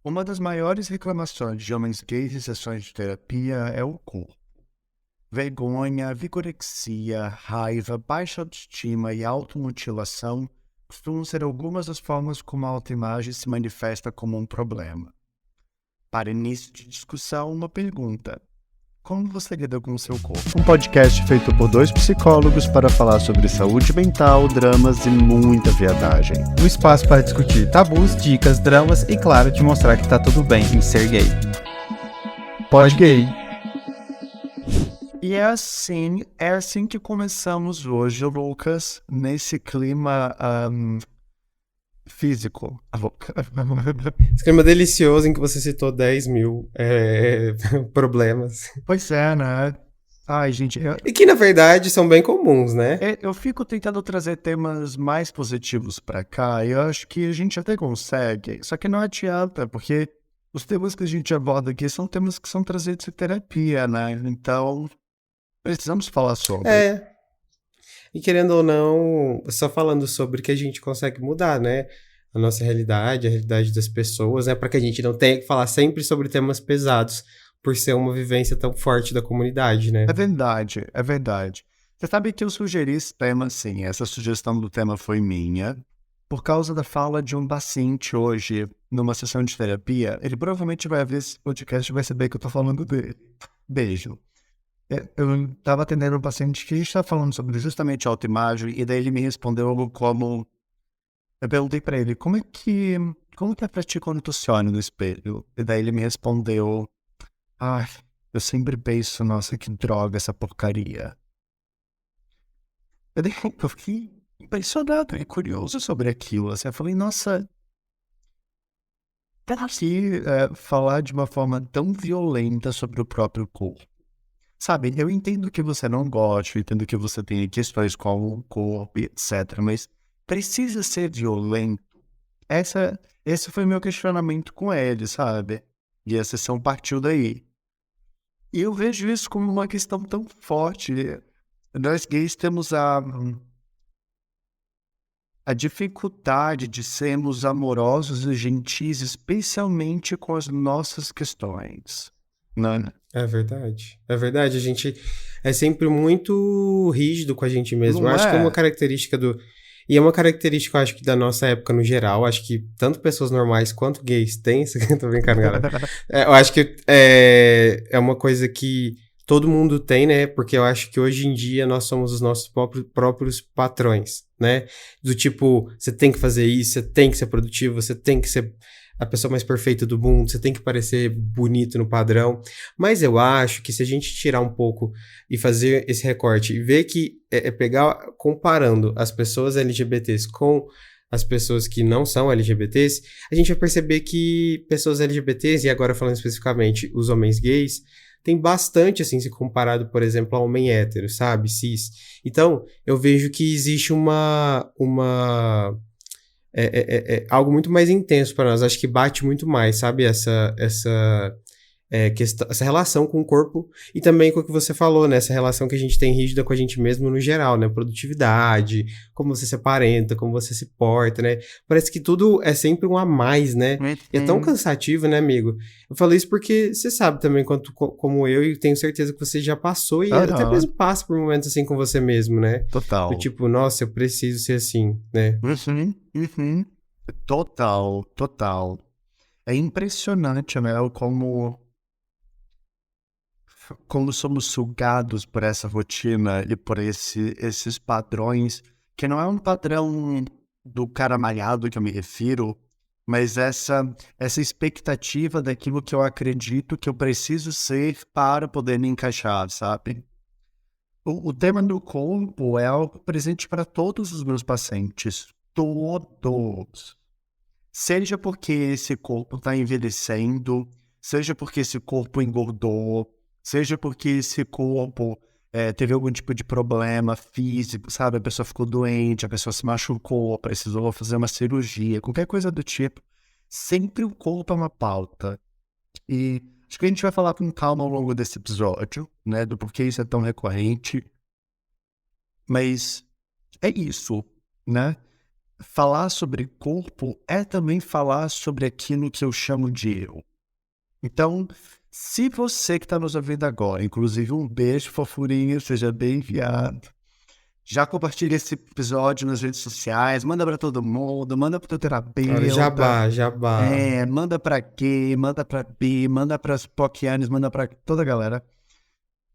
Uma das maiores reclamações de homens gays em sessões de terapia é o corpo. Vergonha, vigorexia, raiva, baixa autoestima e automutilação costumam ser algumas das formas como a autoimagem se manifesta como um problema. Para início de discussão, uma pergunta. Como você lida com o seu corpo? Um podcast feito por dois psicólogos para falar sobre saúde mental, dramas e muita viadagem. Um espaço para discutir tabus, dicas, dramas e, claro, te mostrar que tá tudo bem em ser gay. Pode gay. E é assim que começamos hoje, Lucas, nesse clima físico. Esse clima delicioso em que você citou 10 mil problemas. Pois é, né? Ai, gente, E que, na verdade, são bem comuns, né? eu fico tentando trazer temas mais positivos pra cá, e eu acho que a gente até consegue, só que não adianta, porque os temas que a gente aborda aqui são temas que são trazidos em terapia, né? Então, precisamos falar sobre. É. E querendo ou não, só falando sobre que a gente consegue mudar, né? A nossa realidade, a realidade das pessoas, né? Para que a gente não tenha que falar sempre sobre temas pesados, por ser uma vivência tão forte da comunidade, né? É verdade, é verdade. Você sabe que eu sugeri esse tema, sim. Essa sugestão do tema foi minha, por causa da fala de um paciente hoje, numa sessão de terapia. Ele provavelmente vai ver esse podcast e vai saber que eu tô falando dele. Beijo. Eu estava atendendo um paciente que está falando sobre justamente autoimagem, e daí ele me respondeu algo como... Eu perguntei pra ele, como que é pra ti quando tu se olha no espelho? E daí ele me respondeu... Ai, eu sempre penso, nossa, que droga essa porcaria. Eu fiquei impressionado e curioso sobre aquilo. Assim, eu falei, nossa, pra que falar de uma forma tão violenta sobre o próprio corpo? Sabe, eu entendo que você não gosta, eu entendo que você tem questões com o corpo, etc. Mas precisa ser violento? Esse foi meu questionamento com ele, sabe? E a sessão partiu daí. E eu vejo isso como uma questão tão forte. Nós gays temos a dificuldade de sermos amorosos e gentis, especialmente com as nossas questões, né? É verdade. É verdade. A gente é sempre muito rígido com a gente mesmo. Eu Não acho que é uma é? característica do. E é uma característica, eu acho que da nossa época no geral. Acho que tanto pessoas normais quanto gays têm. Isso aqui, tô brincando, galera. Eu acho que é uma coisa que todo mundo tem, né? Porque eu acho que hoje em dia nós somos os nossos próprios patrões, né? Do tipo, você tem que fazer isso, você tem que ser produtivo, você tem que ser a pessoa mais perfeita do mundo, você tem que parecer bonito no padrão. Mas eu acho que se a gente tirar um pouco e fazer esse recorte e ver que pegar, comparando as pessoas LGBTs com as pessoas que não são LGBTs, a gente vai perceber que pessoas LGBTs, e agora falando especificamente os homens gays, tem bastante, assim, se comparado, por exemplo, a homem hétero, sabe? Cis. Então, eu vejo que existe algo muito mais intenso para nós. Acho que bate muito mais, sabe? Essa relação com o corpo e também com o que você falou, né? Essa relação que a gente tem rígida com a gente mesmo no geral, né? Produtividade, como você se aparenta, como você se porta, né? Parece que tudo é sempre um a mais, né? E é tão cansativo, né, amigo? Eu falo isso porque você sabe também, como eu, e tenho certeza que você já passou e até Aham, mesmo passa por momentos assim com você mesmo, né? Do total. tipo, nossa, eu preciso ser assim, né? Uhum, uhum. Total, total. É impressionante, né? Como somos sugados por essa rotina e por esses padrões, que não é um padrão do cara malhado que eu me refiro, mas essa expectativa daquilo que eu acredito que eu preciso ser para poder me encaixar, sabe? O tema do corpo é algo presente para todos os meus pacientes. Todos. Seja porque esse corpo está envelhecendo, seja porque esse corpo engordou, seja porque esse corpo teve algum tipo de problema físico, sabe? A pessoa ficou doente, a pessoa se machucou, precisou fazer uma cirurgia, qualquer coisa do tipo. Sempre o corpo é uma pauta. E acho que a gente vai falar com calma ao longo desse episódio, né? Do porquê isso é tão recorrente. Mas é isso, né? falar sobre corpo é também falar sobre aquilo que eu chamo de eu. Então, se você que está nos ouvindo agora, inclusive um beijo, fofurinha, seja bem-vindo. Já compartilha esse episódio nas redes sociais, manda para todo mundo, manda para o teu Olha, terapeuta, jabá, jabá. manda para gay, manda para bi, manda para as poquianes, manda para toda a galera.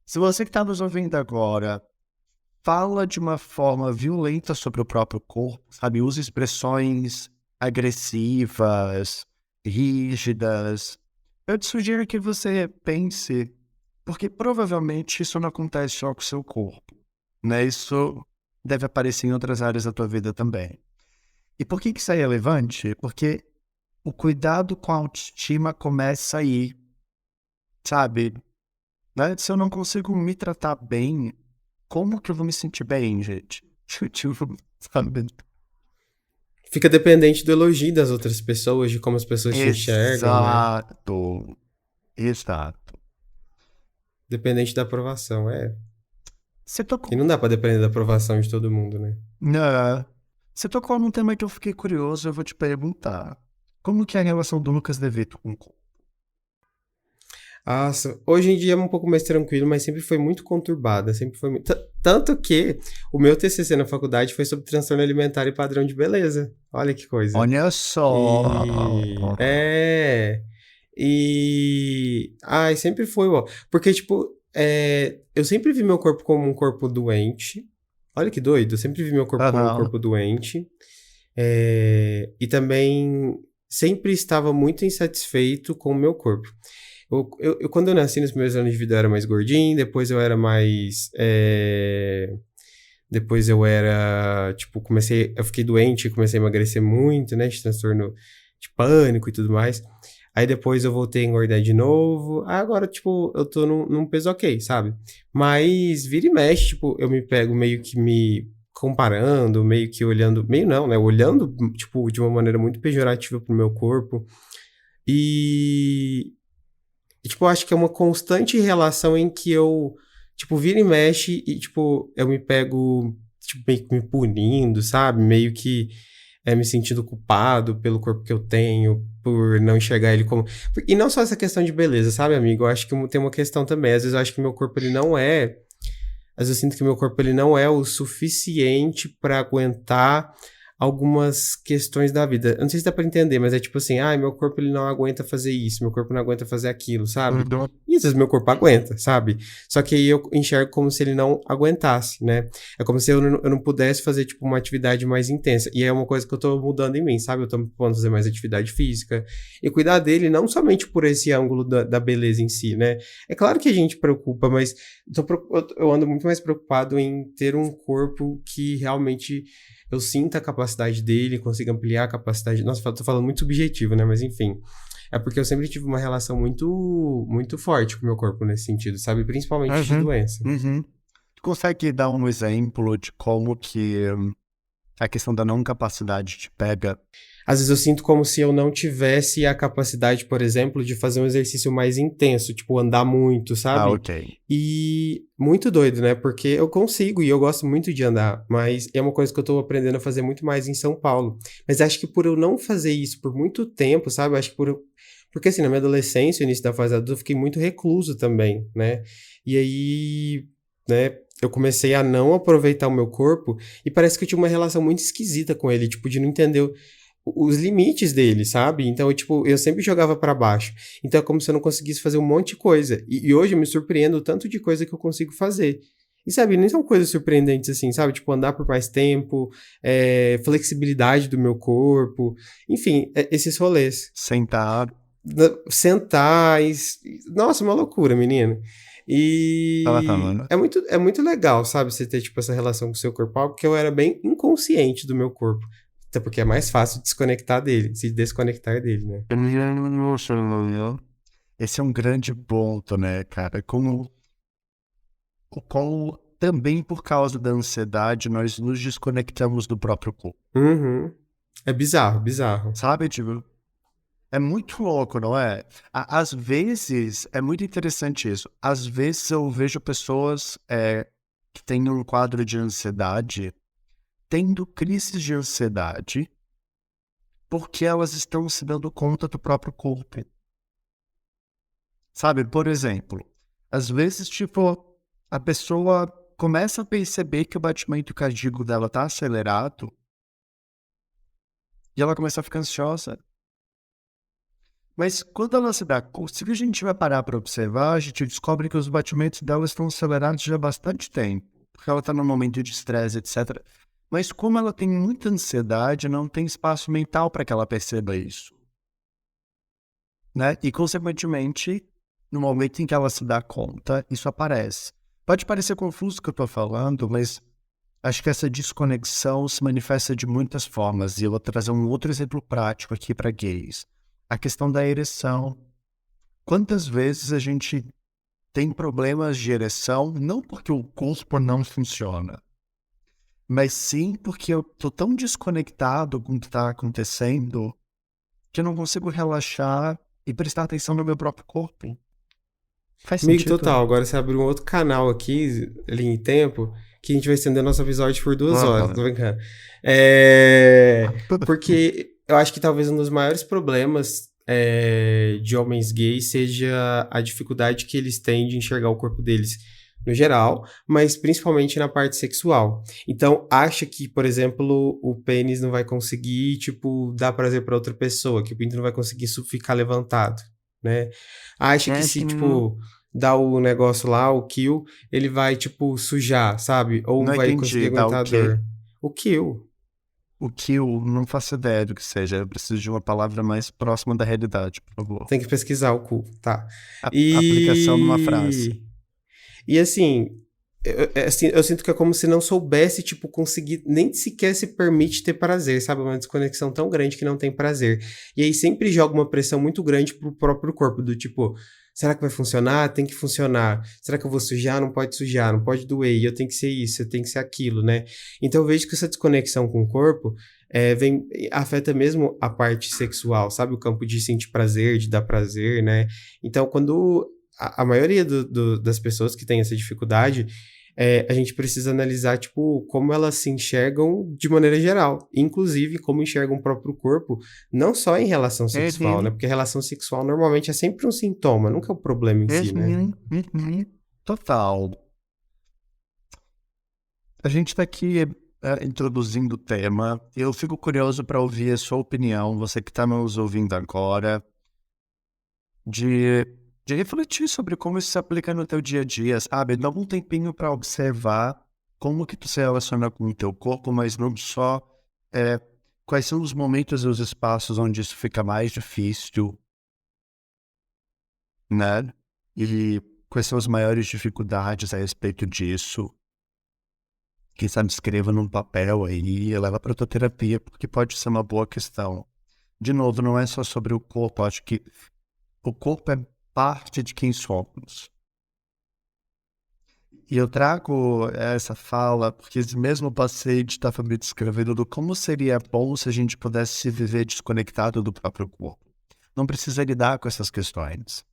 Se você que está nos ouvindo agora fala de uma forma violenta sobre o próprio corpo, sabe? Usa expressões agressivas, rígidas. Eu te sugiro que você pense, porque provavelmente isso não acontece só com o seu corpo, né? Isso deve aparecer em outras áreas da tua vida também. E por que isso é relevante? Porque o cuidado com a autoestima começa aí, sabe? Né? Se eu não consigo me tratar bem, como que eu vou me sentir bem, gente? Tipo, sabe? Fica dependente do elogio das outras pessoas, de como as pessoas te enxergam, né? Exato. Exato. Dependente da aprovação, Você E tocou... não dá pra depender da aprovação de todo mundo, né? Não. Você tocou num tema que eu fiquei curioso, eu vou te perguntar. Como que é a relação do Lucas De Vito com o corpo? Nossa, hoje em dia é um pouco mais tranquilo, mas sempre foi muito conturbada, sempre foi muito... Tanto que o meu TCC na faculdade foi sobre transtorno alimentar e padrão de beleza. Olha que coisa. Olha só. E... Ai, sempre foi, ó. Porque, tipo, eu sempre vi meu corpo como um corpo doente. Olha que doido, eu sempre vi meu corpo como um Aham. corpo doente. E também sempre estava muito insatisfeito com o meu corpo. Quando eu nasci, nos primeiros anos de vida, eu era mais gordinho, depois eu era mais. Depois eu era. Tipo, eu fiquei doente, comecei a emagrecer muito, né? De transtorno de pânico e tudo mais. Aí depois eu voltei a engordar de novo. Aí agora, tipo, eu tô num peso ok, sabe? Mas vira e mexe, tipo, eu me pego meio que me comparando, meio que olhando. Meio não, né? Olhando, tipo, de uma maneira muito pejorativa pro meu corpo. Tipo, eu acho que é uma constante relação em que eu, tipo, vira e mexe e, tipo, eu me pego, tipo, meio que me punindo, sabe? Meio que me sentindo culpado pelo corpo que eu tenho, por não enxergar ele como... E não só essa questão de beleza, sabe, amigo? Eu acho que tem uma questão também. Às vezes eu acho que meu corpo, ele não é... Às vezes eu sinto que meu corpo, ele não é o suficiente pra aguentar algumas questões da vida. Eu não sei se dá pra entender, mas é tipo assim, meu corpo ele não aguenta fazer isso, meu corpo não aguenta fazer aquilo, sabe? E às vezes meu corpo aguenta, sabe? Só que aí eu enxergo como se ele não aguentasse, né? É como se eu não pudesse fazer, tipo, uma atividade mais intensa. E é uma coisa que eu tô mudando em mim, sabe? Eu tô pondo fazer mais atividade física e cuidar dele não somente por esse ângulo da beleza em si, né? É claro que a gente preocupa, mas eu ando muito mais preocupado em ter um corpo que realmente eu sinta a capacidade dele, consiga ampliar a capacidade... Nossa, tô falando muito subjetivo, né? Mas enfim. É porque eu sempre tive uma relação muito, muito forte com o meu corpo nesse sentido, sabe? Principalmente de doença. Tu consegue dar um exemplo de como que a questão da não capacidade te pega? Às vezes eu sinto como se eu não tivesse a capacidade, por exemplo, de fazer um exercício mais intenso, tipo andar muito, sabe? Ok. E muito doido, né? Porque eu consigo e eu gosto muito de andar, mas é uma coisa que eu tô aprendendo a fazer muito mais em São Paulo. Mas acho que por eu não fazer isso por muito tempo, sabe? Acho que porque assim, na minha adolescência, início da fase adulta, eu fiquei muito recluso também, né? E aí, né, eu comecei a não aproveitar o meu corpo e parece que eu tinha uma relação muito esquisita com ele, tipo, de não entender os limites dele, sabe? Então, eu sempre jogava pra baixo. Então, é como se eu não conseguisse fazer um monte de coisa. E hoje eu me surpreendo o tanto de coisa que eu consigo fazer. E, sabe, nem são coisas surpreendentes assim, sabe? Tipo, andar por mais tempo, flexibilidade do meu corpo, enfim, esses rolês. Sentar. Sentar, nossa, uma loucura, menino. E Né? é muito legal, sabe? Você ter, tipo, essa relação com o seu corpo, algo que eu era bem inconsciente do meu corpo. Até porque é mais fácil se desconectar dele, né? Esse é um grande ponto, né, cara? Como também por causa da ansiedade nós nos desconectamos do próprio corpo. Uhum. É bizarro, bizarro. Sabe, tipo, é muito louco, não é? Às vezes, é muito interessante isso. Às vezes eu vejo pessoas que têm um quadro de ansiedade tendo crises de ansiedade porque elas estão se dando conta do próprio corpo. Sabe, por exemplo, às vezes, tipo, a pessoa começa a perceber que o batimento cardíaco dela tá acelerado e ela começa a ficar ansiosa. Mas quando ela se dá conta, se a gente vai parar para observar, a gente descobre que os batimentos dela estão acelerados já há bastante tempo, porque ela está num momento de estresse, etc. Mas como ela tem muita ansiedade, não tem espaço mental para que ela perceba isso, né? E, consequentemente, no momento em que ela se dá conta, isso aparece. Pode parecer confuso o que eu estou falando, mas acho que essa desconexão se manifesta de muitas formas. E eu vou trazer um outro exemplo prático aqui para gays. A questão da ereção. Quantas vezes a gente tem problemas de ereção, não porque o corpo não funciona, mas sim porque eu tô tão desconectado com o que está acontecendo que eu não consigo relaxar e prestar atenção no meu próprio corpo. Faz Amigo, sentido? total. Agora você abriu um outro canal aqui, linha em tempo, que a gente vai estender nosso episódio por 2 horas, tô brincando. Porque eu acho que talvez um dos maiores problemas de homens gays seja a dificuldade que eles têm de enxergar o corpo deles no geral, mas principalmente na parte sexual. Então, acha que, por exemplo, o pênis não vai conseguir, tipo, dar prazer pra outra pessoa, que o pinto não vai conseguir ficar levantado, né? Acha que se, tipo, dá o negócio lá, o kill, ele vai, tipo, sujar, sabe? Ou Não vai conseguir entendi, dá o aguentar a quê? dor. O kill. O que eu não faço ideia do que seja. Eu preciso de uma palavra mais próxima da realidade, por favor. Tem que pesquisar o cu, tá. Aplicação numa frase. E assim, eu sinto que é como se não soubesse, tipo, conseguir, nem sequer se permite ter prazer, sabe? Uma desconexão tão grande que não tem prazer. E aí sempre joga uma pressão muito grande pro próprio corpo, do tipo, será que vai funcionar? Tem que funcionar. Será que eu vou sujar? Não pode sujar, não pode doer. E eu tenho que ser isso, eu tenho que ser aquilo, né? Então eu vejo que essa desconexão com o corpo afeta mesmo a parte sexual, sabe? O campo de sentir prazer, de dar prazer, né? Então quando a maioria das pessoas que tem essa dificuldade, a gente precisa analisar, tipo, como elas se enxergam de maneira geral. Inclusive, como enxergam o próprio corpo, não só em relação sexual, né? Porque a relação sexual normalmente é sempre um sintoma, nunca é o problema em si, né? Total. A gente está aqui introduzindo o tema. Eu fico curioso para ouvir a sua opinião, você que está nos ouvindo agora, de refletir sobre como isso se aplica no teu dia a dia, sabe? Dá um tempinho para observar como que tu se relaciona com o teu corpo, mas não só quais são os momentos e os espaços onde isso fica mais difícil, né? E quais são as maiores dificuldades a respeito disso. Quem sabe escreva num papel aí e leva para tua terapia, porque pode ser uma boa questão. De novo, não é só sobre o corpo, acho que o corpo é parte de quem somos. E eu trago essa fala porque esse mesmo paciente estava me descrevendo do como seria bom se a gente pudesse viver desconectado do próprio corpo. Não precisa lidar com essas questões,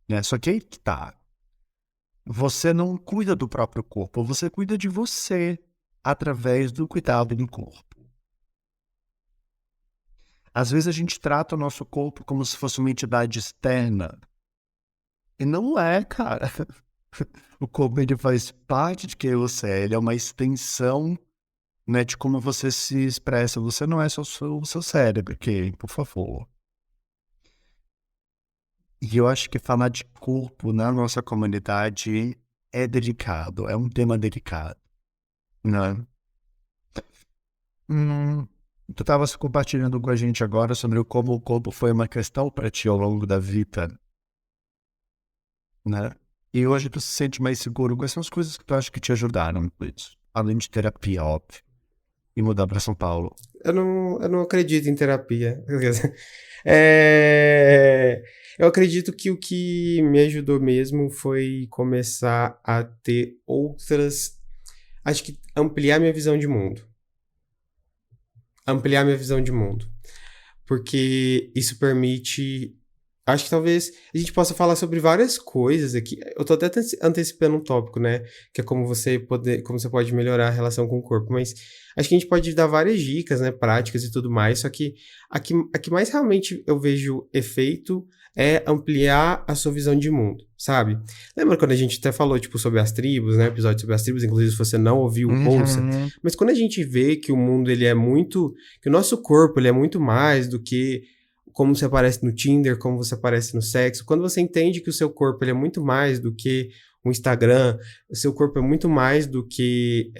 né? Só que aí que tá. Você não cuida do próprio corpo, você cuida de você através do cuidado do corpo. Às vezes a gente trata o nosso corpo como se fosse uma entidade externa. E não é, cara. O corpo, ele faz parte de quem você é. Ele é uma extensão, né, de como você se expressa. Você não é só o seu cérebro, ok? Por favor. E eu acho que falar de corpo na nossa comunidade é delicado. É um tema delicado, né? Tu estavas compartilhando com a gente agora sobre como o corpo foi uma questão para ti ao longo da vida, né? E hoje tu se sente mais seguro. Quais são as coisas que tu acha que te ajudaram com isso? Além de terapia, óbvio. E mudar para São Paulo. Eu não acredito em terapia. Eu acredito que o que me ajudou mesmo foi começar a ter outras. Acho que ampliar minha visão de mundo. Ampliar minha visão de mundo. Porque isso permite acho que talvez a gente possa falar sobre várias coisas aqui. Eu tô até antecipando um tópico, né? Que é como você pode melhorar a relação com o corpo. Mas acho que a gente pode dar várias dicas, né? Práticas e tudo mais. Só que a que mais realmente eu vejo efeito é ampliar a sua visão de mundo, sabe? Lembra quando a gente até falou, tipo, sobre as tribos, né? Episódio sobre as tribos, inclusive se você não ouviu, ouça. Uhum. Mas quando a gente vê que o mundo, ele é muito... Que o nosso corpo, ele é muito mais do que como você aparece no Tinder, como você aparece no sexo, quando você entende que o seu corpo ele é muito mais do que o Instagram, o seu corpo é muito mais do que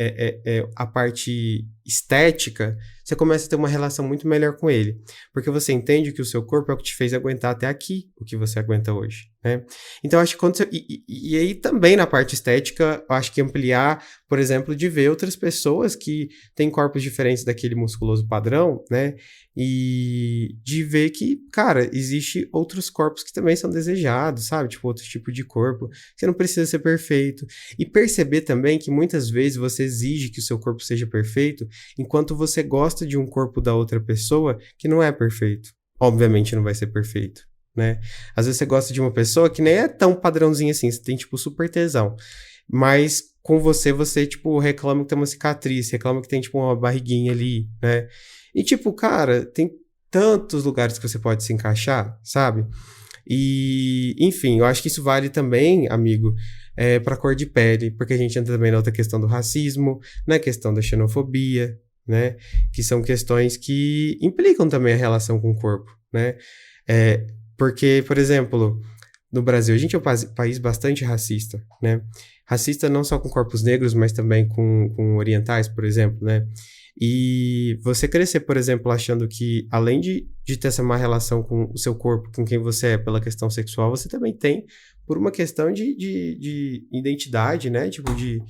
a parte estética, você começa a ter uma relação muito melhor com ele. Porque você entende que o seu corpo é o que te fez aguentar até aqui, o que você aguenta hoje, né? Então, acho que quando você... E aí também na parte estética, eu acho que ampliar, por exemplo, de ver outras pessoas que têm corpos diferentes daquele musculoso padrão, né? E de ver que, cara, existe outros corpos que também são desejados, sabe? Tipo, outro tipo de corpo. Você não precisa ser perfeito. E perceber também que muitas vezes você exige que o seu corpo seja perfeito, enquanto você gosta de um corpo da outra pessoa que não é perfeito. Obviamente não vai ser perfeito, né? Às vezes você gosta de uma pessoa que nem é tão padrãozinho assim, você tem, tipo, super tesão. Mas com você, tipo, reclama que tem uma cicatriz, reclama que tem, tipo, uma barriguinha ali, né? E, tipo, cara, tem tantos lugares que você pode se encaixar, sabe? E, enfim, eu acho que isso vale também, amigo, pra cor de pele, porque a gente entra também na outra questão do racismo, na questão da xenofobia, né? Que são questões que implicam também a relação com o corpo, né? Porque, por exemplo, no Brasil, a gente é um país bastante racista, né? Racista não só com corpos negros, mas também com orientais, por exemplo, né? E você crescer, por exemplo, achando que, além de ter essa má relação com o seu corpo, com quem você é pela questão sexual, você também tem por uma questão de identidade, né? Tipo, de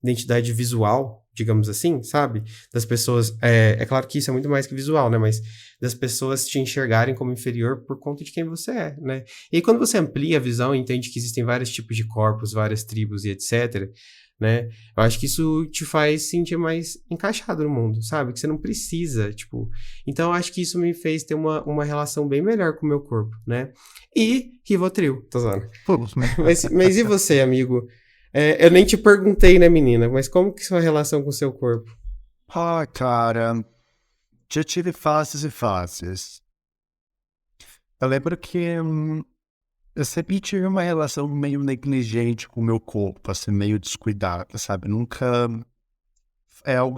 identidade visual, digamos assim, sabe? Das pessoas... É claro que isso é muito mais que visual, né? Mas das pessoas te enxergarem como inferior por conta de quem você é, né? E aí, quando você amplia a visão e entende que existem vários tipos de corpos, várias tribos e etc., né? Eu acho que isso te faz sentir mais encaixado no mundo, sabe? Que você não precisa, tipo... Então, eu acho que isso me fez ter uma relação bem melhor com o meu corpo, né? E Rivotril, tô zoando. Mas e você, amigo? Eu nem te perguntei, né, menina? Mas como que é a sua relação com o seu corpo? Ah, cara, já tive fases e fases. Eu lembro que eu sempre tive uma relação meio negligente com o meu corpo, assim, meio descuidada, sabe? Nunca...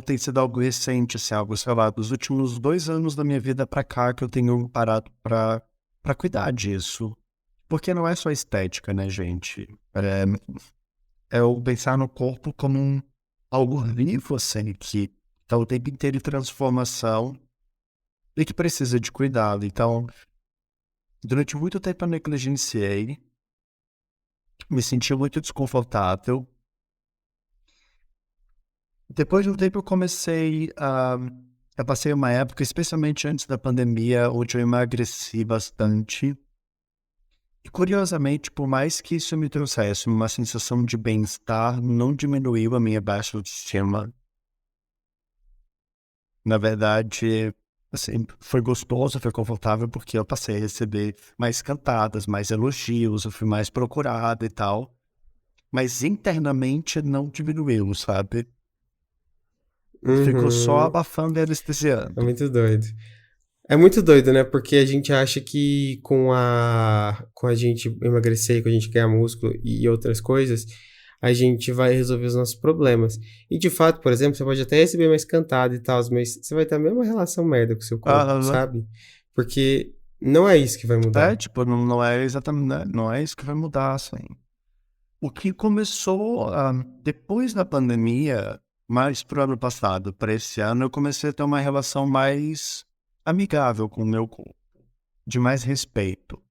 tem sido algo recente, assim, algo, sei lá, dos últimos 2 anos da minha vida pra cá que eu tenho parado pra cuidar disso. Porque não é só estética, né, gente? É o pensar no corpo como algo vivo, assim, que tá o tempo inteiro em transformação e que precisa de cuidado. Então, durante muito tempo eu negligenciei, me senti muito desconfortável. Depois de um tempo eu comecei a... Eu passei uma época, especialmente antes da pandemia, onde eu emagreci bastante. E curiosamente, por mais que isso me trouxesse uma sensação de bem-estar, não diminuiu a minha baixa autoestima. Na verdade, assim, foi gostoso, foi confortável, porque eu passei a receber mais cantadas, mais elogios, eu fui mais procurado e tal. Mas internamente não diminuiu, sabe? Ficou só Uhum. abafando e É anestesiando. muito doido. É muito doido, né? Porque a gente acha que com a gente emagrecer, com a gente ganhar músculo e outras coisas, a gente vai resolver os nossos problemas. E de fato, por exemplo, você pode até receber mais cantado e tal, mas você vai ter a mesma relação merda com o seu corpo, Ah, sabe? Porque não é isso que vai mudar. tipo, não é exatamente, não é isso que vai mudar, assim. O que começou depois da pandemia, mais pro ano passado, para esse ano, eu comecei a ter uma relação mais amigável com o meu corpo, de mais respeito.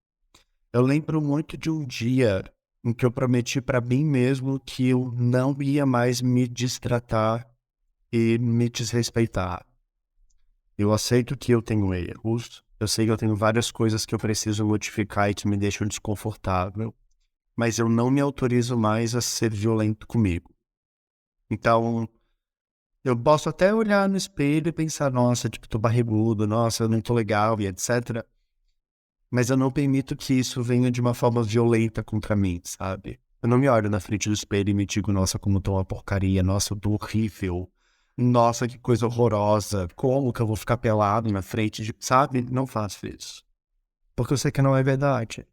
Eu lembro muito de um dia em que eu prometi para mim mesmo que eu não ia mais me destratar e me desrespeitar. Eu aceito que eu tenho erros, eu sei que eu tenho várias coisas que eu preciso modificar e que me deixam desconfortável, mas eu não me autorizo mais a ser violento comigo. Então, eu posso até olhar no espelho e pensar, nossa, tipo, tô barrigudo, nossa, eu não tô legal e etc. mas eu não permito que isso venha de uma forma violenta contra mim, sabe? Eu não me olho na frente do espelho e me digo, nossa, como eu tô uma porcaria, nossa, eu tô horrível, nossa, que coisa horrorosa, como que eu vou ficar pelado na frente de... Sabe? Não faço isso. Porque eu sei que não é verdade.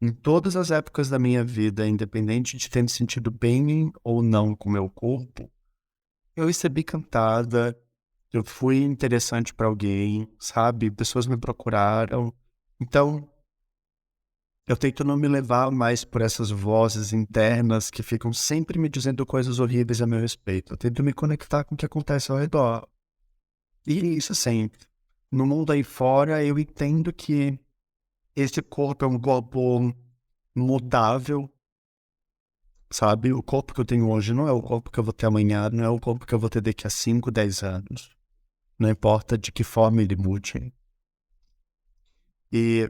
Em todas as épocas da minha vida, independente de ter me sentido bem ou não com o meu corpo, eu recebi cantada, eu fui interessante pra alguém, sabe? Pessoas me procuraram. Então, eu tento não me levar mais por essas vozes internas que ficam sempre me dizendo coisas horríveis a meu respeito. Eu tento me conectar com o que acontece ao redor. E isso sempre. No mundo aí fora, eu entendo que esse corpo é um corpo mutável, sabe? O corpo que eu tenho hoje não é o corpo que eu vou ter amanhã, não é o corpo que eu vou ter daqui a 5, 10 anos. Não importa de que forma ele mude. E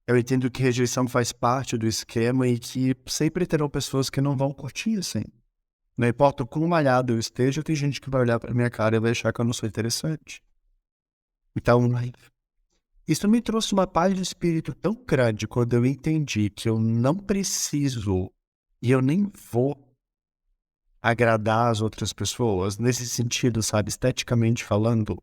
eu entendo que rejeição faz parte do esquema e que sempre terão pessoas que não vão curtir, assim. Não importa o quão malhado eu esteja, tem gente que vai olhar pra minha cara e vai achar que eu não sou interessante. Então, isso me trouxe uma paz de espírito tão grande quando eu entendi que eu não preciso e eu nem vou agradar as outras pessoas, nesse sentido, sabe, esteticamente falando.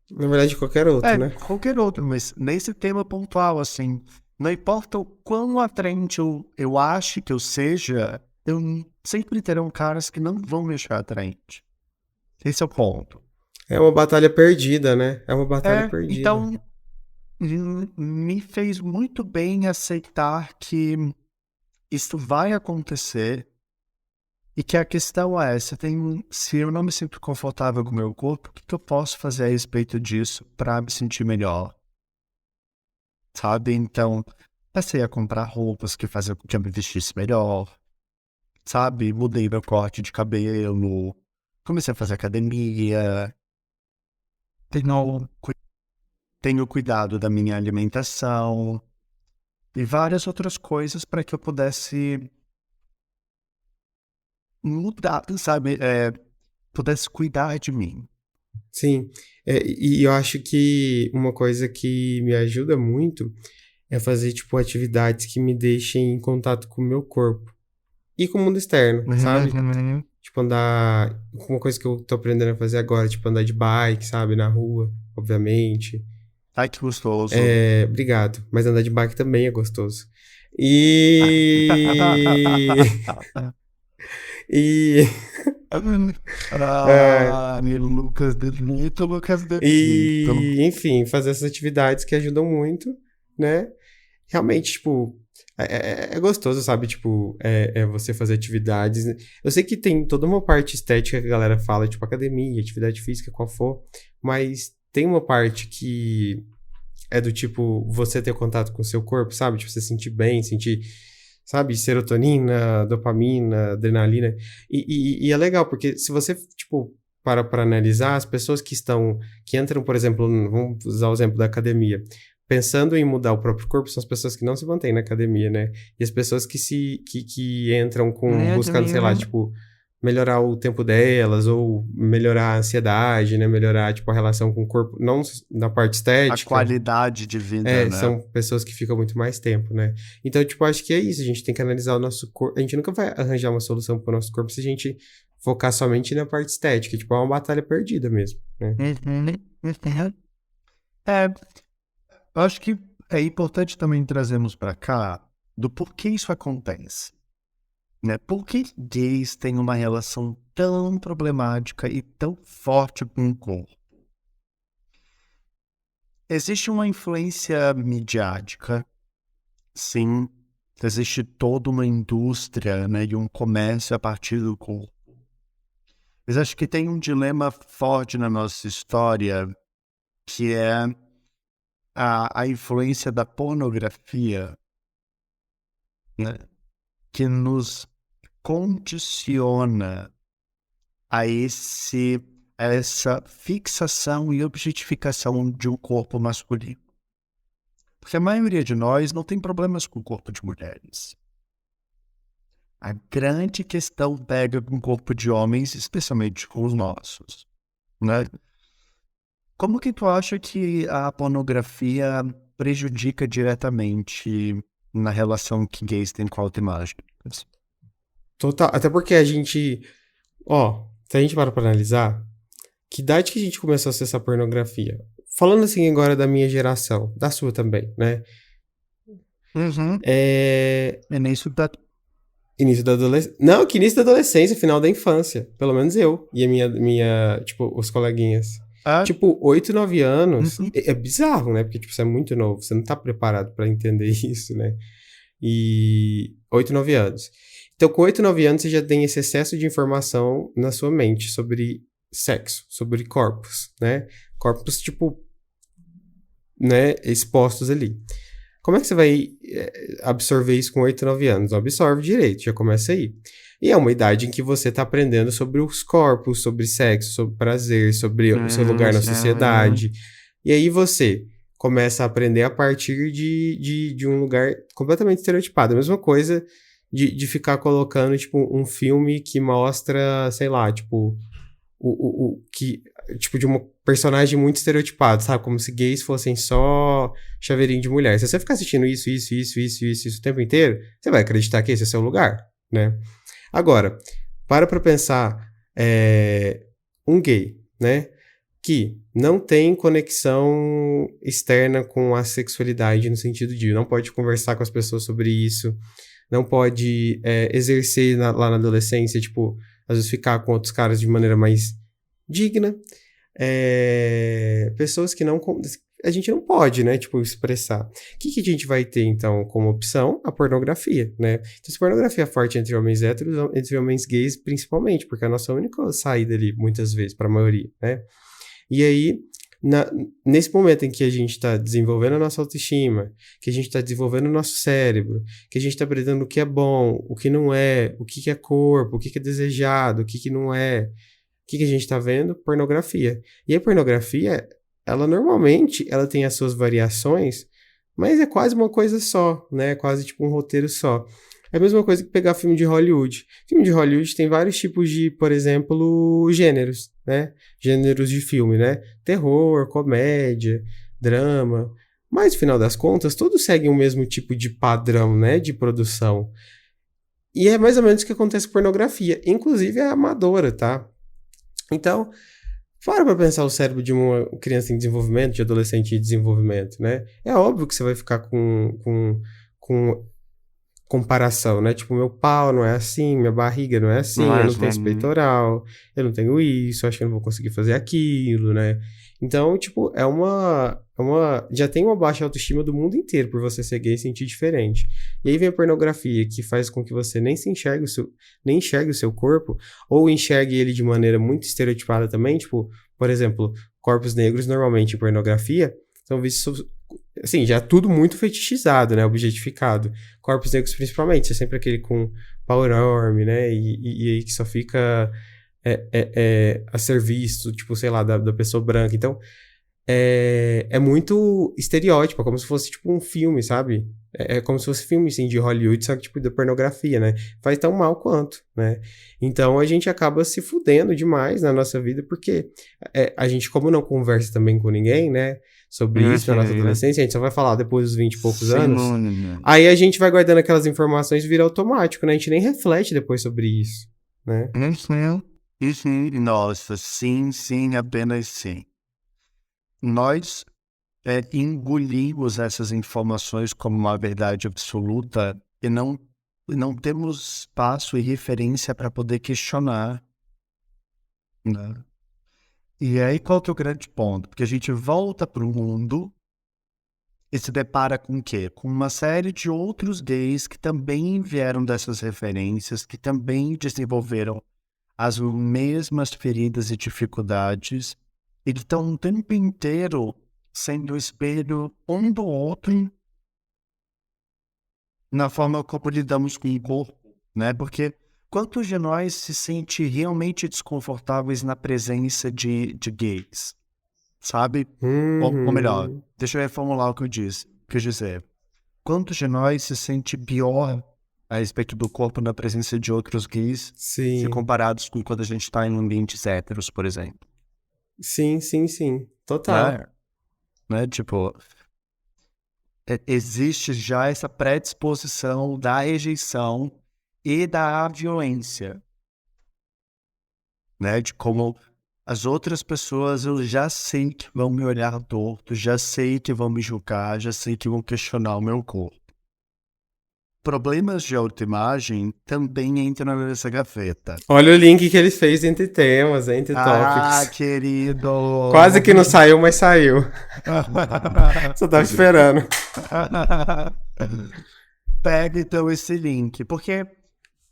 Na verdade, qualquer outro, né? Qualquer outro, mas nesse tema pontual, assim, não importa o quão atraente eu ache que eu seja, eu sempre terão caras que não vão me achar atraente. Esse é o ponto. É uma batalha perdida, né? É uma batalha perdida. Então, me fez muito bem aceitar que isso vai acontecer e que a questão é, se eu não me sinto confortável com o meu corpo, o que eu posso fazer a respeito disso para me sentir melhor? Sabe? Então, passei a comprar roupas que faziam com que eu me vestisse melhor, sabe? Mudei meu corte de cabelo, comecei a fazer academia, tenho, tenho cuidado da minha alimentação e várias outras coisas para que eu pudesse mudar, sabe? Pudesse cuidar de mim. Sim. E eu acho que uma coisa que me ajuda muito é fazer, tipo, atividades que me deixem em contato com o meu corpo e com o mundo externo, sabe? Tipo, andar. Uma coisa que eu tô aprendendo a fazer agora, tipo, andar de bike, sabe? Na rua, obviamente. Ai, que gostoso. Obrigado. Mas andar de bike também é gostoso. E. E. é, Lucas Delito, Lucas Delito. e, enfim, fazer essas atividades que ajudam muito, né? Realmente, tipo, é gostoso, sabe? Tipo, é você fazer atividades. Eu sei que tem toda uma parte estética que a galera fala, tipo, academia, atividade física, qual for, mas tem uma parte que é do tipo, você ter contato com o seu corpo, sabe? Tipo, você sentir bem, sentir, sabe? Serotonina, dopamina, adrenalina. E é legal, porque se você, tipo, para analisar, as pessoas que entram, por exemplo, vamos usar o exemplo da academia, pensando em mudar o próprio corpo, são as pessoas que não se mantêm na academia, né? E as pessoas que entram buscando, sei lá, tipo, melhorar o tempo delas, ou melhorar a ansiedade, né? Melhorar, tipo, a relação com o corpo, não na parte A estética. qualidade de vida, né? São pessoas que ficam muito mais tempo, né? Então, tipo, acho que é isso. A gente tem que analisar o nosso corpo. A gente nunca vai arranjar uma solução pro nosso corpo se a gente focar somente na parte estética. Tipo, é uma batalha perdida mesmo, né? Eu acho que é importante também trazermos para cá do porquê isso acontece, né? Por que gays têm uma relação tão problemática e tão forte com o corpo? Existe uma influência midiática, sim. Existe toda uma indústria, né, e um comércio a partir do corpo. Mas acho que tem um dilema forte na nossa história, que é a influência da pornografia, né, que nos condiciona a essa fixação e objetificação de um corpo masculino. Porque a maioria de nós não tem problemas com o corpo de mulheres. A grande questão pega com o corpo de homens, especialmente com os nossos, né? Como que tu acha que a pornografia prejudica diretamente na relação que gays têm com a autoimagem? Total. Até porque a gente. Ó, se a gente para pra analisar, que idade que a gente começou a acessar pornografia? Falando assim agora da minha geração, da sua também, né? Uhum. É. Início da... Início da adolescência. Não, que início da adolescência, final da infância. Pelo menos eu e a minha tipo, os coleguinhas. Ah, Tipo, 8, 9 anos. uhum. É bizarro, né? Porque, tipo, você é muito novo. Você não tá preparado pra entender isso, né? E 8, 9 anos. Então, com 8, 9 anos, você já tem esse excesso de informação na sua mente sobre sexo, sobre corpos, né? Corpos, tipo, né, expostos ali. Como é que você vai absorver isso com 8, 9 anos? Não absorve direito, já começa aí. E é uma idade em que você tá aprendendo sobre os corpos, sobre sexo, sobre prazer, sobre o seu lugar na sociedade. E aí você começa a aprender a partir de um lugar completamente estereotipado. A mesma coisa de ficar colocando, tipo, um filme que mostra, sei lá, tipo, tipo, de um personagem muito estereotipado, sabe? Como se gays fossem só chaveirinho de mulher. Se você ficar assistindo isso o tempo inteiro, você vai acreditar que esse é seu lugar, né? Agora, para pensar um gay, né? Que não tem conexão externa com a sexualidade no sentido de não pode conversar com as pessoas sobre isso, não pode exercer lá na adolescência, tipo, às vezes ficar com outros caras de maneira mais digna. Pessoas que não... A gente não pode, né, tipo, expressar. O que a gente vai ter, então, como opção? A pornografia, né? Então, se pornografia é forte entre homens héteros, entre homens gays, principalmente, porque é a nossa única saída ali, muitas vezes, para a maioria, né? E aí, nesse momento em que a gente está desenvolvendo a nossa autoestima, que a gente está desenvolvendo o nosso cérebro, que a gente está aprendendo o que é bom, o que não é, o que é corpo, o que é desejado, o que não é, o que a gente está vendo? Pornografia. E a pornografia, ela normalmente, ela tem as suas variações, mas é quase uma coisa só, né? Quase tipo um roteiro só. É a mesma coisa que pegar filme de Hollywood. Filme de Hollywood tem vários tipos de, por exemplo, gêneros, né? Gêneros de filme, né? Terror, comédia, drama. Mas, no final das contas, todos seguem o mesmo tipo de padrão, né? De produção. E é mais ou menos o que acontece com pornografia. Inclusive, é amadora, tá? Então, para pensar o cérebro de uma criança em desenvolvimento, de adolescente em desenvolvimento, né? É óbvio que você vai ficar com comparação, né? Tipo, meu pau não é assim, minha barriga não é assim, eu não tenho esse peitoral, eu não tenho isso, acho que eu não vou conseguir fazer aquilo, né? Então, tipo, já tem uma baixa autoestima do mundo inteiro por você ser gay e sentir diferente. E aí vem a pornografia, que faz com que você nem enxergue o seu corpo, ou enxergue ele de maneira muito estereotipada também, tipo, por exemplo, corpos negros normalmente em pornografia são vistos, assim, já é tudo muito fetichizado, né, objetificado. Corpos negros principalmente, é sempre aquele com pau enorme, né, e aí que só fica a ser visto, tipo, sei lá, da pessoa branca. Então, é muito estereótipo, é como se fosse, tipo, um filme, sabe? É como se fosse filme, assim, de Hollywood, só que, tipo, da pornografia, né? Faz tão mal quanto, né? Então, a gente acaba se fudendo demais na nossa vida, porque a gente, como não conversa também com ninguém, né? Sobre isso na nossa adolescência, a gente só vai falar depois dos 20 e poucos anos. Aí a gente vai guardando aquelas informações e vira automático, né? A gente nem reflete depois sobre isso, né? Nossa, sim, apenas sim. Nós engolimos essas informações como uma verdade absoluta e não temos espaço e referência para poder questionar, né? E aí qual que é o grande ponto? Porque a gente volta para o mundo e se depara com o quê? Com uma série de outros gays que também vieram dessas referências, que também desenvolveram as mesmas feridas e dificuldades, e que estão o tempo inteiro sendo espelho um do outro na forma como lidamos com o corpo, né? Porque quantos de nós se sentem realmente desconfortáveis na presença de gays, sabe? Ou melhor, deixa eu reformular o que eu disse. Quer dizer, quantos de nós se sente pior a respeito do corpo na presença de outros gays, se comparados com quando a gente está em ambientes héteros, por exemplo? Sim, sim, sim. Total. Né? Tipo, existe já essa predisposição da rejeição e da violência, né? De como as outras pessoas, eu já sei que vão me olhar torto, já sei que vão me julgar, já sei que vão questionar o meu corpo. Problemas de autoimagem também entram nessa gaveta. Olha o link que ele fez entre temas, entre Ah, tópicos. querido! Quase que não saiu, mas saiu. Só tava esperando. Pega então esse link, porque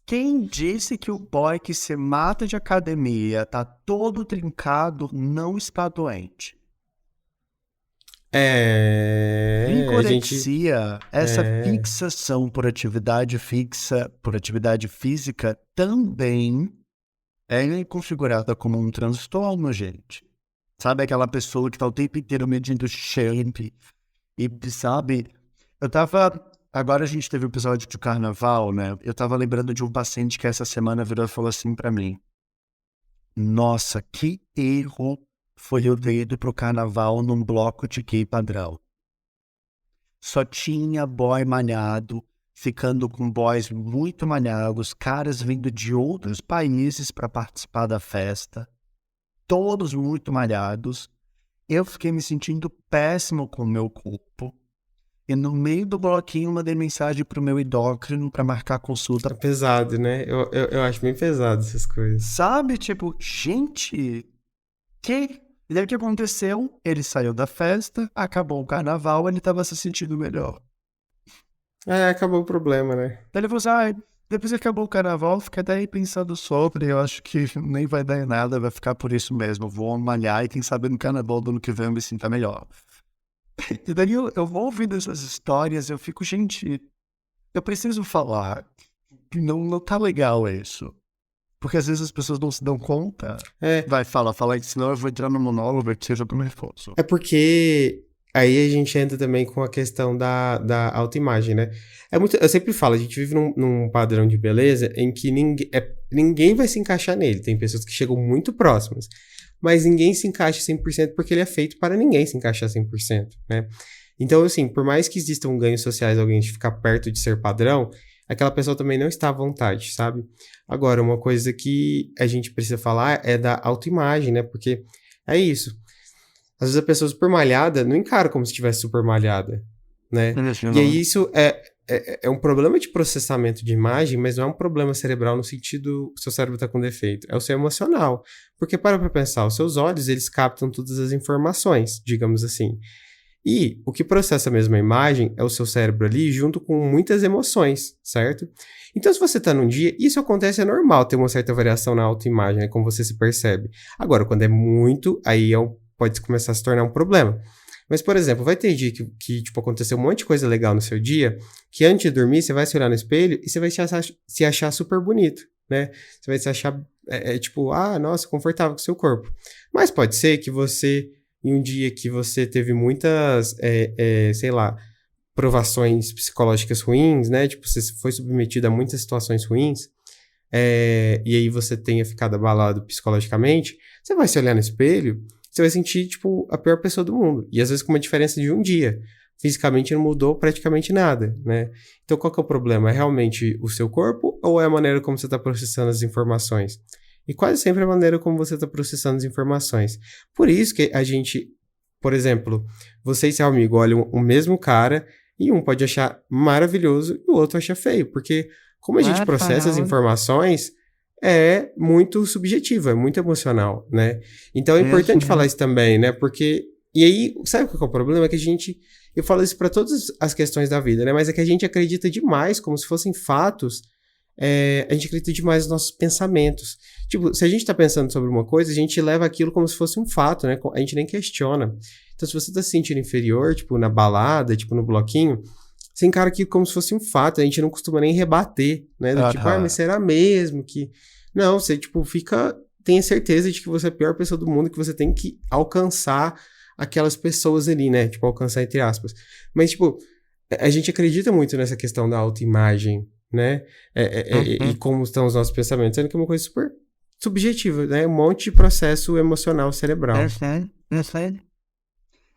quem disse que o boy que se mata de academia tá todo trincado não está doente? A gente. Vigorexia, essa fixação por atividade fixa, por atividade física, também é configurada como um transtorno, gente. Sabe aquela pessoa que tá o tempo inteiro medindo shape e, sabe, eu tava... Agora a gente teve o episódio de carnaval, né? Eu tava lembrando de um paciente que essa semana virou e falou assim pra mim: nossa, que erro foi eu ter ido pro carnaval num bloco de gay padrão. Só tinha boy malhado, ficando com boys muito malhados, caras vindo de outros países para participar da festa, todos muito malhados. Eu fiquei me sentindo péssimo com o meu corpo. E no meio do bloquinho mandei mensagem pro meu endócrino para marcar consulta. É pesado, né? Eu acho bem pesado essas coisas. Sabe, tipo, gente, que... E daí o que aconteceu? Ele saiu da festa, acabou o carnaval, ele tava se sentindo melhor. Acabou o problema, né? Daí ele falou assim, depois que acabou o carnaval, fica daí pensando sobre, eu acho que nem vai dar em nada, vai ficar por isso mesmo, vou malhar e quem sabe no carnaval do ano que vem eu me sinta melhor. E daí eu vou ouvindo essas histórias, eu fico, gente, eu preciso falar, não tá legal isso. Porque às vezes as pessoas não se dão conta. Vai, fala, senão eu vou entrar no monólogo que seja pro meu reforço. É porque aí a gente entra também com a questão da autoimagem, né? Eu sempre falo, a gente vive num padrão de beleza em que ninguém vai se encaixar nele. Tem pessoas que chegam muito próximas, mas ninguém se encaixa 100% porque ele é feito para ninguém se encaixar 100%, né? Então, assim, por mais que existam ganhos sociais alguém de ficar perto de ser padrão, aquela pessoa também não está à vontade, sabe? Agora, uma coisa que a gente precisa falar é da autoimagem, né? Porque é isso. Às vezes a pessoa super malhada não encara como se estivesse super malhada, né? E aí isso é um problema de processamento de imagem, mas não é um problema cerebral no sentido que seu cérebro está com defeito. É o seu emocional. Porque para pensar, os seus olhos, eles captam todas as informações, digamos assim. E o que processa a mesma imagem é o seu cérebro ali junto com muitas emoções, certo? Então, se você está num dia, isso acontece, é normal ter uma certa variação na autoimagem, é como você se percebe. Agora, quando é muito, aí pode começar a se tornar um problema. Mas, por exemplo, vai ter dia que tipo, aconteceu um monte de coisa legal no seu dia, que antes de dormir, você vai se olhar no espelho e você vai se achar super bonito, né? Você vai se achar, tipo, nossa, confortável com o seu corpo. Mas pode ser que você... em um dia que você teve muitas, sei lá, provações psicológicas ruins, né? Tipo, você foi submetido a muitas situações ruins, e aí você tenha ficado abalado psicologicamente, você vai se olhar no espelho, você vai sentir, tipo, a pior pessoa do mundo. E às vezes com uma diferença de um dia. Fisicamente não mudou praticamente nada, né? Então qual que é o problema? É realmente o seu corpo ou é a maneira como você está processando as informações? E quase sempre a maneira como você está processando as informações. Por isso que a gente, por exemplo, você e seu amigo olham o mesmo cara e um pode achar maravilhoso e o outro acha feio. Porque como a gente processa as informações, é muito subjetivo, é muito emocional, né? Então é importante falar isso também, né? Porque... E aí, sabe qual é o problema? É que eu falo isso para todas as questões da vida, né? Mas é que a gente acredita demais, como se fossem fatos... a gente acredita demais nos nossos pensamentos. Tipo, se a gente tá pensando sobre uma coisa, a gente leva aquilo como se fosse um fato, né? A gente nem questiona. Então, se você tá se sentindo inferior, tipo, na balada, tipo, no bloquinho, você encara aquilo como se fosse um fato. A gente não costuma nem rebater, né? Tipo, mas será mesmo que... Não, você, tipo, tenha certeza de que você é a pior pessoa do mundo, que você tem que alcançar aquelas pessoas ali, né? Tipo, alcançar entre aspas. Mas, tipo, a gente acredita muito nessa questão da autoimagem, né? E como estão os nossos pensamentos, sendo que é uma coisa super subjetivo, né? Um monte de processo emocional cerebral.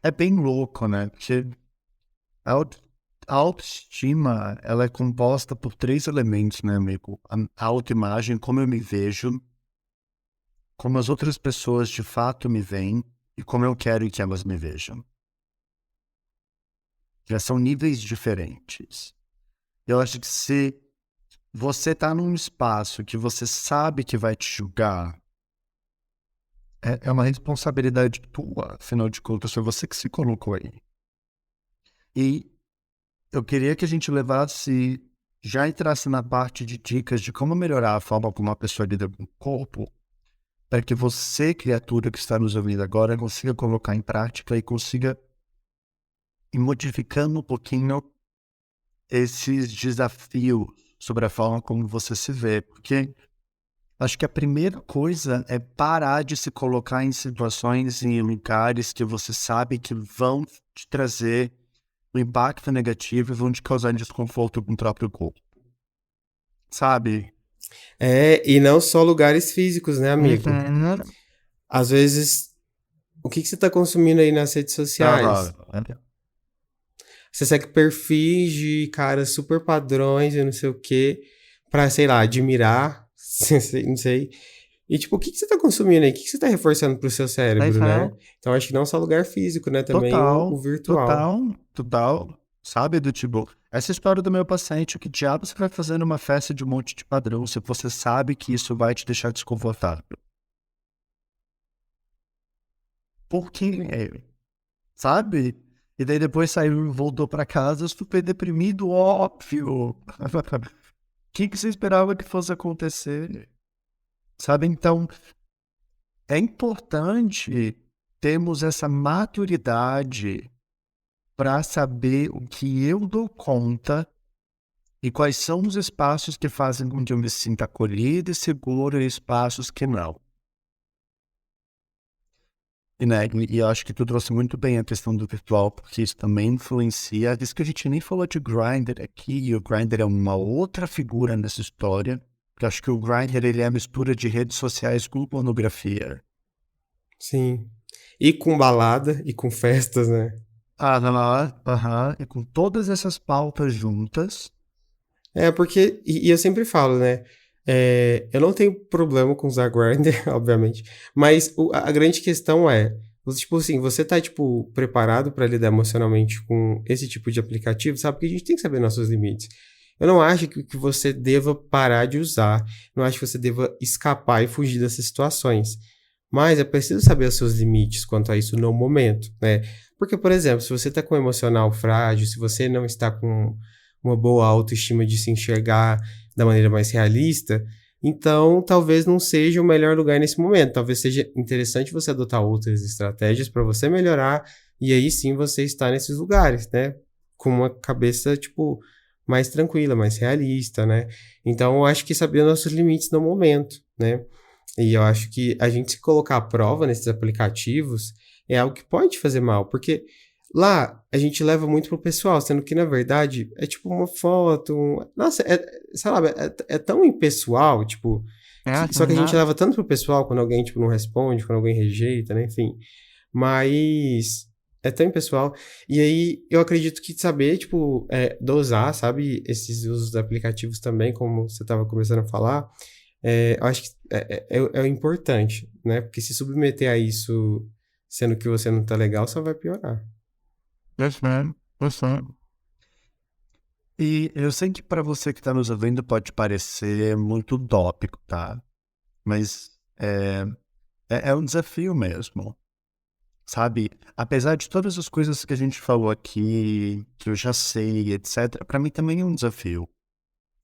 É bem louco, né? Porque a autoestima, ela é composta por 3 elementos, né, amigo? A autoimagem, como eu me vejo, como as outras pessoas de fato me veem e como eu quero que elas me vejam. Já são níveis diferentes. Eu acho que se você tá num espaço que você sabe que vai te julgar, é uma responsabilidade tua, afinal de contas, foi você que se colocou aí. E eu queria que a gente levasse, já entrasse na parte de dicas de como melhorar a forma como uma pessoa lida com o corpo, para que você, criatura que está nos ouvindo agora, consiga colocar em prática e consiga ir modificando um pouquinho esses desafios sobre a forma como você se vê. Porque acho que a primeira coisa é parar de se colocar em situações e em lugares que você sabe que vão te trazer um impacto negativo e vão te causar desconforto com o próprio corpo. Sabe? E não só lugares físicos, né, amigo? Às vezes, o que você tá consumindo aí nas redes sociais? Você segue perfis de caras super padrões e não sei o quê, pra, sei lá, admirar, não sei. E, tipo, o que você tá consumindo aí? O que você tá reforçando pro seu cérebro, né? Então, acho que não só lugar físico, né? Também o virtual. Total. Sabe, do tipo, essa história do meu paciente, o que diabo você vai fazer numa festa de um monte de padrão se você sabe que isso vai te deixar desconfortável? Por quê? Sabe? E daí depois saiu, voltou pra casa super deprimido, óbvio. O que você esperava que fosse acontecer? Sabe? Então, é importante termos essa maturidade para saber o que eu dou conta e quais são os espaços que fazem com que eu me sinta acolhido e seguro e espaços que não. E, né, e eu acho que tu trouxe muito bem a questão do virtual, porque isso também influencia. Diz que a gente nem falou de Grindr aqui, e o Grindr é uma outra figura nessa história. Porque eu acho que o Grindr ele é a mistura de redes sociais com pornografia. Sim. E com balada e com festas, né? E com todas essas pautas juntas. Porque, e eu sempre falo, né? Eu não tenho problema com usar Grindr, obviamente, mas a grande questão é, tipo assim, você tá, tipo, preparado pra lidar emocionalmente com esse tipo de aplicativo, sabe? Porque a gente tem que saber nossos limites. Eu não acho que você deva parar de usar, não acho que você deva escapar e fugir dessas situações, mas é preciso saber os seus limites quanto a isso no momento, né? Porque, por exemplo, se você tá com um emocional frágil, se você não está com uma boa autoestima de se enxergar da maneira mais realista, então talvez não seja o melhor lugar nesse momento. Talvez seja interessante você adotar outras estratégias para você melhorar e aí sim você estar nesses lugares, né? Com uma cabeça, tipo, mais tranquila, mais realista, né? Então eu acho que saber nossos limites no momento, né? E eu acho que a gente se colocar à prova nesses aplicativos é algo que pode fazer mal, porque lá a gente leva muito pro pessoal, sendo que na verdade é tipo uma foto. Nossa, sei lá, é tão impessoal, tipo. Só que a gente leva tanto pro pessoal quando alguém tipo, não responde, quando alguém rejeita, né? Enfim. Mas é tão impessoal. E aí eu acredito que saber, tipo, dosar, sabe, esses usos de aplicativos também, como você estava começando a falar, eu acho que é importante, né? Porque se submeter a isso sendo que você não tá legal, só vai piorar. Yes, man. E eu sei que para você que está nos ouvindo pode parecer muito utópico, tá? Mas é um desafio mesmo, sabe? Apesar de todas as coisas que a gente falou aqui, que eu já sei, etc., para mim também é um desafio.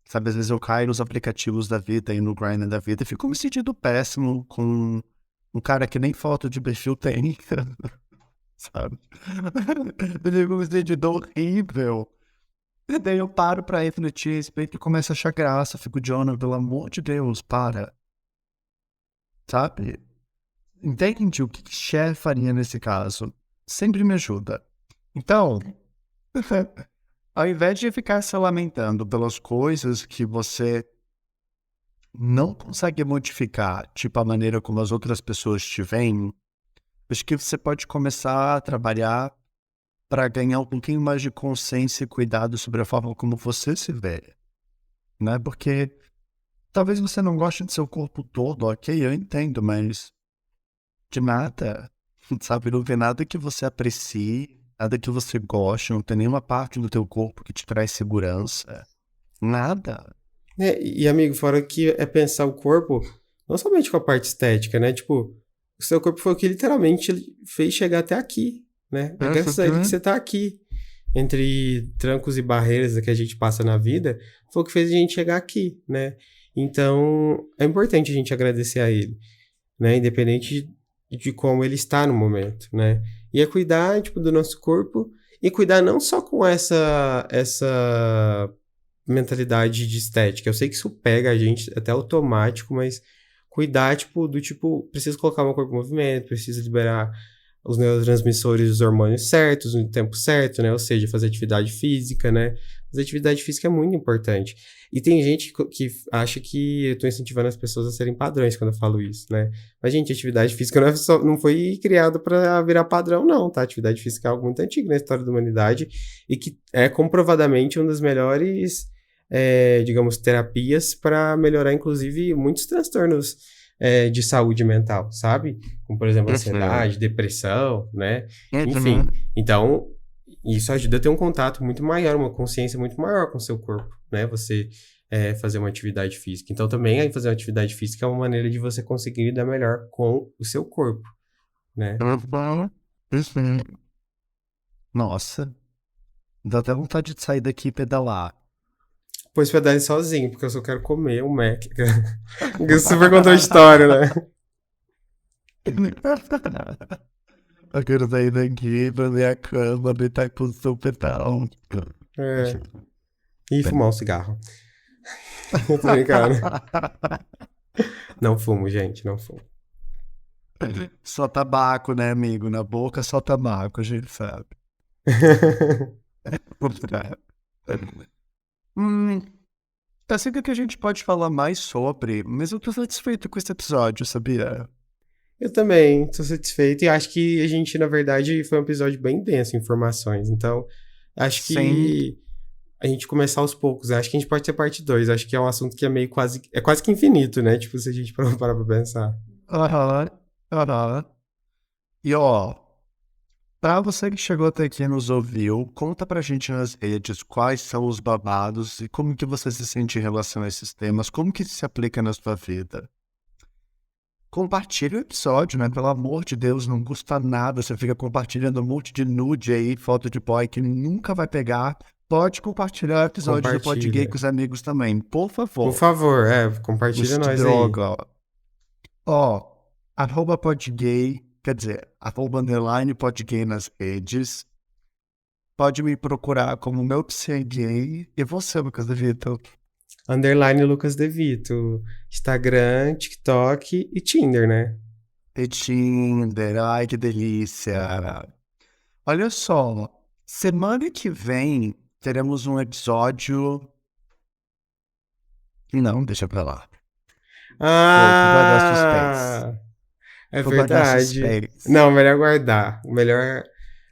Sabe, às vezes eu caio nos aplicativos da vida e no Grindr da vida e fico me sentindo péssimo com um cara que nem foto de perfil tem, sabe? Eu fico me sentindo horrível. E daí eu paro pra refletir a respeito e começo a achar graça. Fico, Jonah, pelo amor de Deus, para. Sabe? Entende o que Cher faria nesse caso? Sempre me ajuda. Então, ao invés de ficar se lamentando pelas coisas que você não consegue modificar, tipo, a maneira como as outras pessoas te veem, acho que você pode começar a trabalhar para ganhar um pouquinho mais de consciência e cuidado sobre a forma como você se vê, né? Porque talvez você não goste do seu corpo todo, ok, eu entendo, mas de nada, sabe? Não vê nada que você aprecie, nada que você goste, não tem nenhuma parte do teu corpo que te traz segurança, nada. E amigo, fora que é pensar o corpo, não somente com a parte estética, né? Tipo, o seu corpo foi o que literalmente fez chegar até aqui, né? É graças a ele que você tá aqui. Entre trancos e barreiras que a gente passa na vida, foi o que fez a gente chegar aqui, né? Então, é importante a gente agradecer a ele, né? Independente de como ele está no momento, né? E é cuidar, tipo, do nosso corpo e cuidar não só com essa mentalidade de estética. Eu sei que isso pega a gente até automático, mas cuidar, tipo, preciso colocar meu corpo em movimento, preciso liberar os neurotransmissores, os hormônios certos, no tempo certo, né? Ou seja, fazer atividade física, né? Fazer atividade física é muito importante. E tem gente que acha que eu tô incentivando as pessoas a serem padrões quando eu falo isso, né? Mas, gente, atividade física não foi criada para virar padrão, não, tá? Atividade física é algo muito antigo na história da humanidade e que é comprovadamente um dos melhores, digamos, terapias para melhorar, inclusive, muitos transtornos de saúde mental, sabe? Como, por exemplo, ansiedade, depressão, né? Enfim, então, isso ajuda a ter um contato muito maior, uma consciência muito maior com o seu corpo, né? Você fazer uma atividade física. Então, também, fazer uma atividade física é uma maneira de você conseguir lidar melhor com o seu corpo, né? Nossa, dá até vontade de sair daqui e pedalar. Pois pedale sozinho, porque eu só quero comer um Mac. Super contraditório, né? Eu quero sair daqui pra minha cama, deitar com o seu pedal. E fumar um cigarro. Eu tô brincando. Não fumo, gente, não fumo. Só tabaco, né, amigo? Na boca, só tabaco, a gente sabe. Tá sempre que a gente pode falar mais sobre, mas eu tô satisfeito com esse episódio, sabia? Eu também tô satisfeito e acho que a gente, na verdade, foi um episódio bem denso em informações. Então, acho que a gente começar aos poucos. Acho que a gente pode ter parte 2. Acho que é um assunto que é quase que infinito, né? Tipo, se a gente parar pra pensar. E ó, pra você que chegou até aqui e nos ouviu, conta pra gente nas redes quais são os babados e como que você se sente em relação a esses temas, como que isso se aplica na sua vida. Compartilha o episódio, né? Pelo amor de Deus, não custa nada. Você fica compartilhando um monte de nude aí, foto de boy que nunca vai pegar. Pode compartilhar o episódio do Podgay com os amigos também, por favor. Por favor, compartilha nós droga, aí. Ó, @Podgay, quer dizer, @_Podgay nas redes. Pode me procurar como meu Gay. E você, Lucas DeVito? _Lucas DeVito. Instagram, TikTok e Tinder, né? E Tinder, ai que delícia. Olha só, semana que vem teremos um episódio... Não, deixa pra lá. É verdade. Não, melhor guardar. Melhor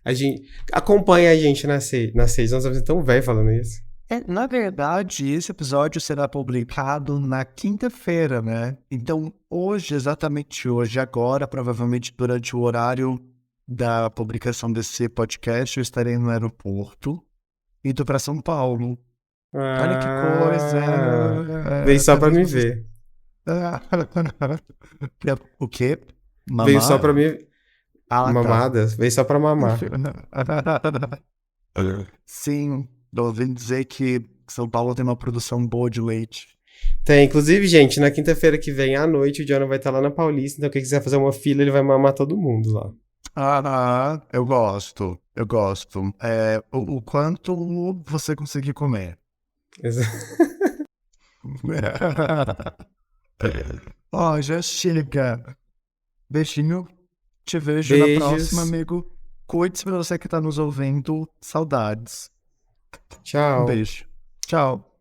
a gente... Acompanha a gente nas redes. Nós estamos tão velho falando isso. Na verdade, esse episódio será publicado na quinta-feira, né? Então, hoje, exatamente hoje, agora, provavelmente durante o horário da publicação desse podcast, eu estarei no aeroporto, indo para São Paulo. Olha que coisa! Veio só pra me ver. O quê? Mamar? Veio só pra me... Mamadas? Tá. Veio só pra mamar. Sim. Tô ouvindo dizer que São Paulo tem uma produção boa de leite. Tem, inclusive, gente, na quinta-feira que vem à noite o Jonah vai estar lá na Paulista, então quem quiser fazer uma fila, ele vai mamar todo mundo lá. Eu gosto. O quanto você conseguir comer. Já chega. Beijinho. Te vejo na próxima, amigo. Cuide-se pra você que tá nos ouvindo. Saudades. Tchau. Um beijo. Tchau.